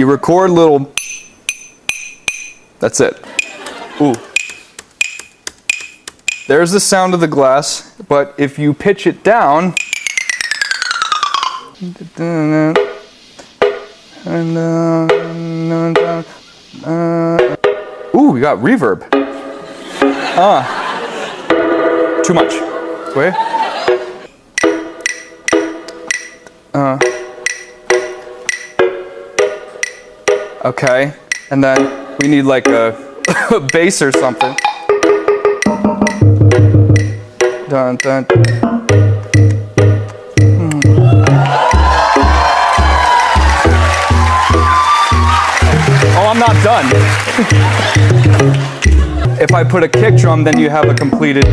You record little, that's it. Ooh. There's the sound of the glass, but if you pitch it down, ooh, we got reverb. Too much. Wait. Okay, and then we need like a bass or something. Dun, dun. Oh, I'm not done. If I put a kick drum, then you have a completed